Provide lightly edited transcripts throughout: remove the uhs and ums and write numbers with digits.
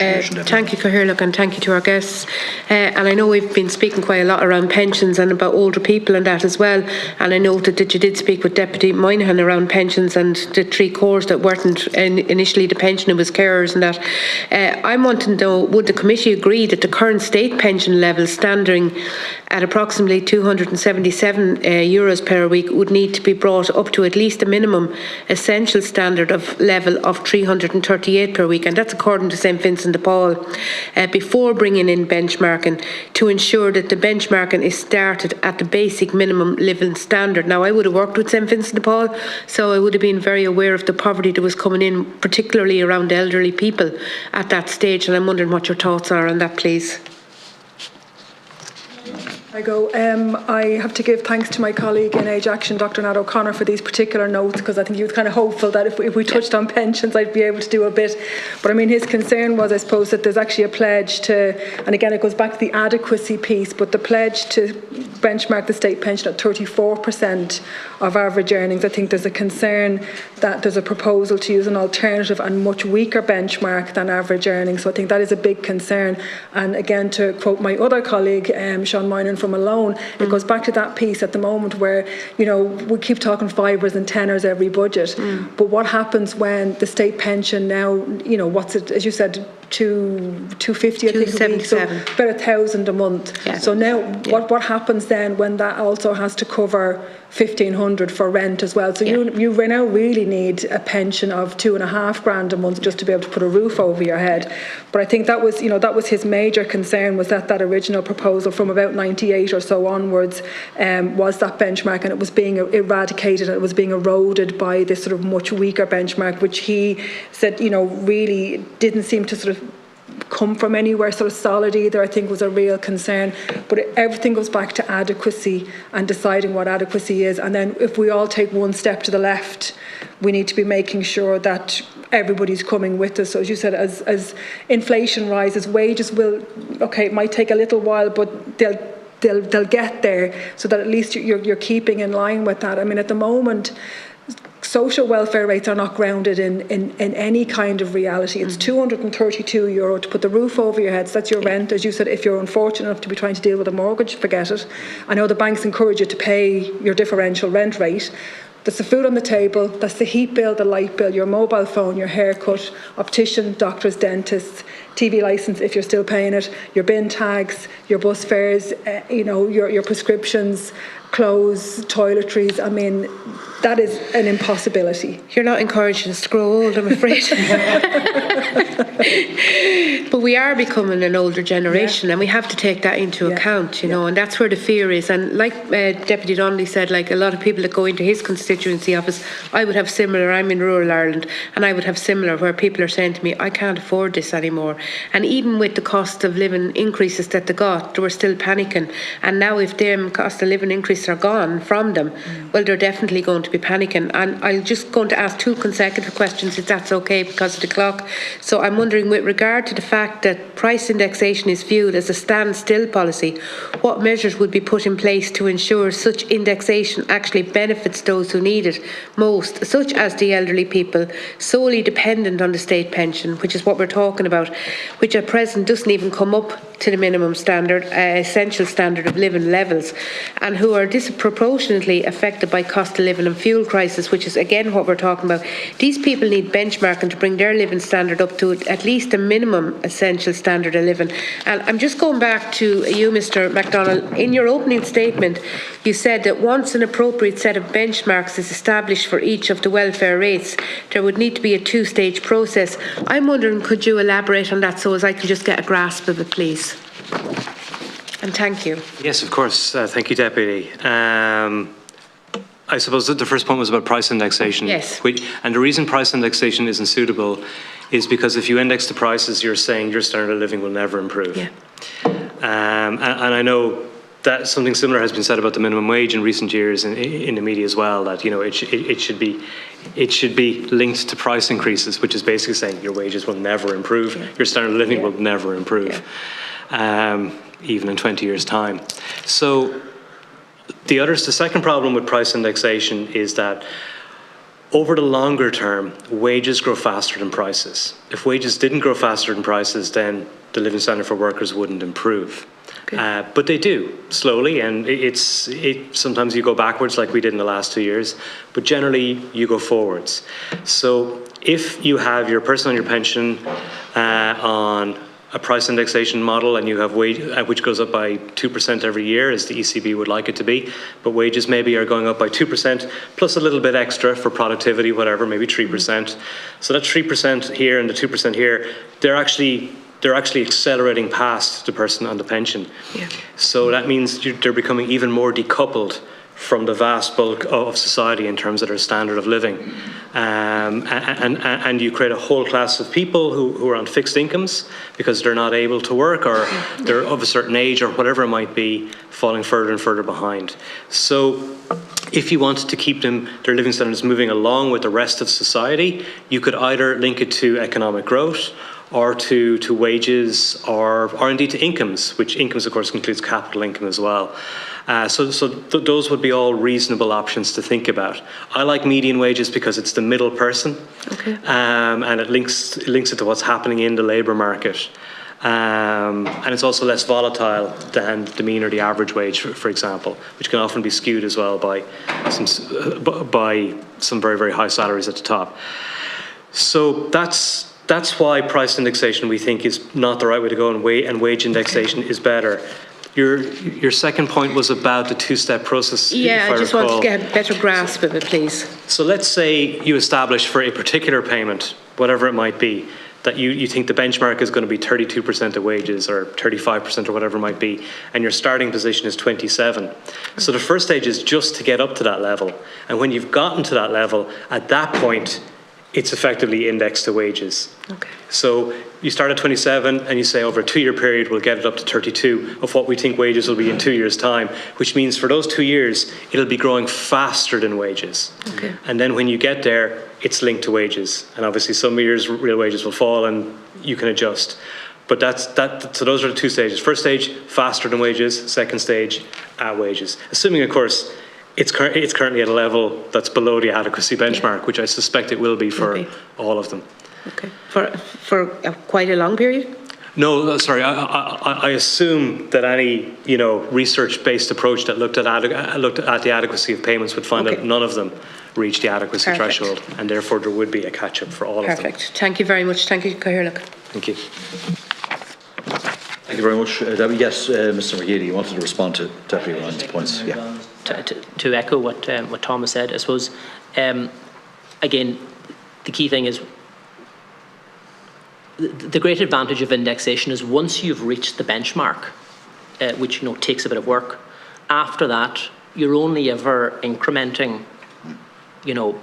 Thank you, Cathaoirleach, and thank you to our guests. And I know we've been speaking quite a lot around pensions and about older people and that as well. And I noted that you did speak with Deputy Moynihan around pensions and the three cores that weren't initially the pension, it was carers and that. I'm wanting to know, would the committee agree that the current state pension level standing at approximately €277 per week would need to be brought up to at least a minimum essential standard of level of €338 per week, and that's according to St Vincent de Paul, before bringing in benchmarking, to ensure that the benchmarking is started at the basic minimum living standard. Now, I would have worked with St Vincent de Paul, so I would have been very aware of the poverty that was coming in, particularly around elderly people at that stage, and I'm wondering what your thoughts are on that, please. I have to give thanks to my colleague in Age Action, Dr. Nat O'Connor, for these particular notes, because I think he was kind of hopeful that if we touched on pensions, I'd be able to do a bit. But I mean, his concern was, I suppose, that there's actually a pledge to, and again, it goes back to the adequacy piece, but the pledge to benchmark the state pension at 34% of average earnings. I think there's a concern that there's a proposal to use an alternative and much weaker benchmark than average earnings. So I think that is a big concern. And again, to quote my other colleague, Sean Moynihan from Malone, it goes back to that piece at the moment where, you know, we keep talking fibres and tenors every budget, but what happens when the state pension now, you know, what's it, as you said, $250 I think a week, so about $1,000 a month. Yeah. So now what happens then when that also has to cover $1,500 for rent as well? So you now really need a pension of $2,500 a month just to be able to put a roof over your head. But I think that was, you know, that was his major concern, was that original proposal from about 98 or so onwards was that benchmark, and it was being eradicated, and it was being eroded by this sort of much weaker benchmark, which he said, you know, really didn't seem to sort of come from anywhere sort of solid either. I think was a real concern. But everything goes back to adequacy and deciding what adequacy is. And then if we all take one step to the left, we need to be making sure that everybody's coming with us. So as you said, as inflation rises, wages will, okay, it might take a little while, but they'll get there, so that at least you're keeping in line with that. I mean, at the moment, social welfare rates are not grounded in any kind of reality. It's €232 to put the roof over your heads. That's your rent. As you said, if you're unfortunate enough to be trying to deal with a mortgage, forget it. I know the banks encourage you to pay your differential rent rate. That's the food on the table, that's the heat bill, the light bill, your mobile phone, your haircut, optician, doctors, dentists, TV licence if you're still paying it, your bin tags, your bus fares, you know, your prescriptions, clothes, toiletries. I mean, that is an impossibility. You're not encouraging us to grow old, I'm afraid. But we are becoming an older generation, and we have to take that into account, you know, and that's where the fear is. And like Deputy Donnelly said, like a lot of people that go into his constituency office, I would have similar, I'm in rural Ireland, and I would have similar where people are saying to me, I can't afford this anymore. And even with the cost of living increases that they got, they were still panicking. And now if them cost of living increases are gone from them, well, they're definitely going to be panicking. And I'm just going to ask 2 consecutive questions, if that's okay, because of the clock. So I'm wondering, with regard to the fact that price indexation is viewed as a standstill policy, what measures would be put in place to ensure such indexation actually benefits those who need it most, such as the elderly people solely dependent on the state pension, which is what we're talking about, which at present doesn't even come up to the minimum standard, essential standard of living levels, and who are disproportionately affected by cost of living and fuel crisis, which is again what we're talking about. These people need benchmarking to bring their living standard up to at least a minimum essential standard of living. And I'm just going back to you, Mr. MacDonald. In your opening statement, you said that once an appropriate set of benchmarks is established for each of the welfare rates, there would need to be a 2-stage process. I'm wondering, could you elaborate on that so as I can just get a grasp of it, please? And thank you. Yes, of course. Thank you, Deputy. I suppose that the first point was about price indexation. Yes. And the reason price indexation isn't suitable is because if you index the prices, you're saying your standard of living will never improve. Yeah. And I know that something similar has been said about the minimum wage in recent years in the media as well, that, you know, it should be linked to price increases, which is basically saying your wages will never improve, your standard of living will never improve, even in 20 years' time. So the second problem with price indexation is that Over the longer term, wages grow faster than prices. If wages didn't grow faster than prices, then the living standard for workers wouldn't improve. Okay. But they do, slowly, and sometimes you go backwards like we did in the last 2 years, but generally you go forwards. So if you have your person on your pension on a price indexation model and you have wage, which goes up by 2% every year, as the ECB would like it to be, but wages maybe are going up by 2% plus a little bit extra for productivity, whatever, maybe 3%. So that 3% here and the 2% here, they're actually accelerating past the person on the pension. Yeah. So that means they're becoming even more decoupled from the vast bulk of society in terms of their standard of living. And you create a whole class of people who are on fixed incomes because they're not able to work, or they're of a certain age, or whatever it might be, falling further and further behind. So if you wanted to keep their living standards moving along with the rest of society, you could either link it to economic growth, or to wages, or indeed to incomes, which incomes, of course, includes capital income as well. So those would be all reasonable options to think about. I like median wages because it's the middle person, okay. And it links it to what's happening in the labour market. And it's also less volatile than the mean or the average wage, for example, which can often be skewed as well by some very, very high salaries at the top. So that's why price indexation, we think, is not the right way to go, and wage indexation is better. Your second point was about the two-step process. Yeah, I just wanted to get a better grasp of it, please. So let's say you establish for a particular payment, whatever it might be, that you think the benchmark is going to be 32% of wages, or 35%, or whatever it might be, and your starting position is 27. So the first stage is just to get up to that level. And when you've gotten to that level, at that point, it's effectively indexed to wages. Okay. So you start at 27 and you say over a 2-year period we'll get it up to 32 of what we think wages will be in 2 years' time, which means for those 2 years it'll be growing faster than wages. Okay. And then when you get there, it's linked to wages. And obviously some years real wages will fall and you can adjust. But so those are the 2 stages. First stage, faster than wages. Second stage, at wages. Assuming, of course, it's currently at a level that's below the adequacy benchmark, which I suspect it will be for all of them. Okay. For quite a long period? No, sorry. I assume that any research-based approach that looked at the adequacy of payments would find that none of them reach the adequacy threshold, and therefore there would be a catch-up for all of them. Perfect. Thank you very much. Thank you, Cathaoirleach. Thank you. Thank you very much, Debbie. Yes, Mr. McGeady, you wanted to respond to Deputy Ryan's points. Yeah. To echo what Thomas said, I suppose, again, the key thing is the great advantage of indexation is once you've reached the benchmark, which takes a bit of work, after that you're only ever incrementing,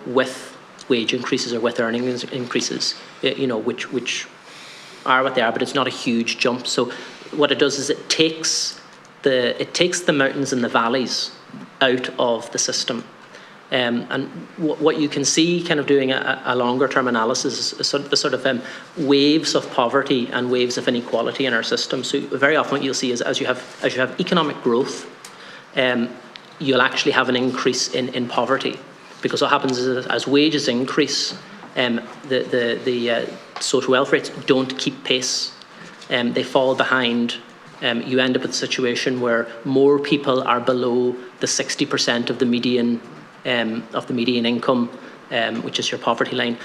with wage increases or with earnings increases, which are what they are, but it's not a huge jump. So what it does is it takes the mountains and the valleys out of the system. And what you can see kind of doing a longer term analysis is sort of waves of poverty and waves of inequality in our system. So very often what you'll see is as you have economic growth, you'll actually have an increase in poverty, because what happens is as wages increase, the social welfare rates don't keep pace. They fall behind. You end up with a situation where more people are below the 60% of the median income, which is your poverty line,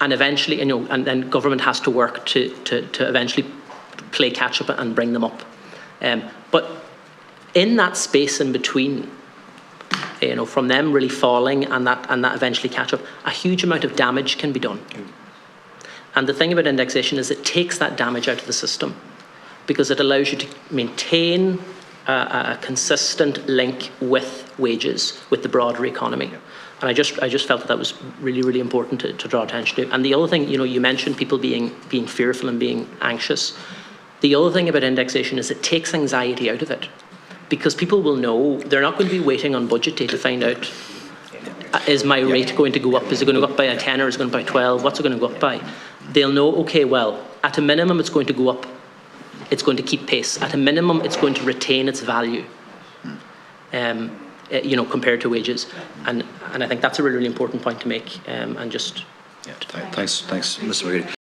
and eventually, and then government has to work to eventually play catch up and bring them up. But in that space in between, from them really falling and that eventually catch up, a huge amount of damage can be done. And the thing about indexation is it takes that damage out of the system, because it allows you to maintain a consistent link with wages, with the broader economy. Yeah. And I just felt that was really, really important to draw attention to. And the other thing, you mentioned people being fearful and being anxious. The other thing about indexation is it takes anxiety out of it, because people will know they're not going to be waiting on budget day to find out, is my rate going to go up? Is it going to go up by a 10 or is it going to go by 12? What's it going to go up by? They'll know, okay, well, at a minimum it's going to go up. It's going to keep pace. At a minimum, it's going to retain its value. you know, compared to wages. And I think that's a really, really important point to make, and just... Yeah, thanks, Mr. McGeady.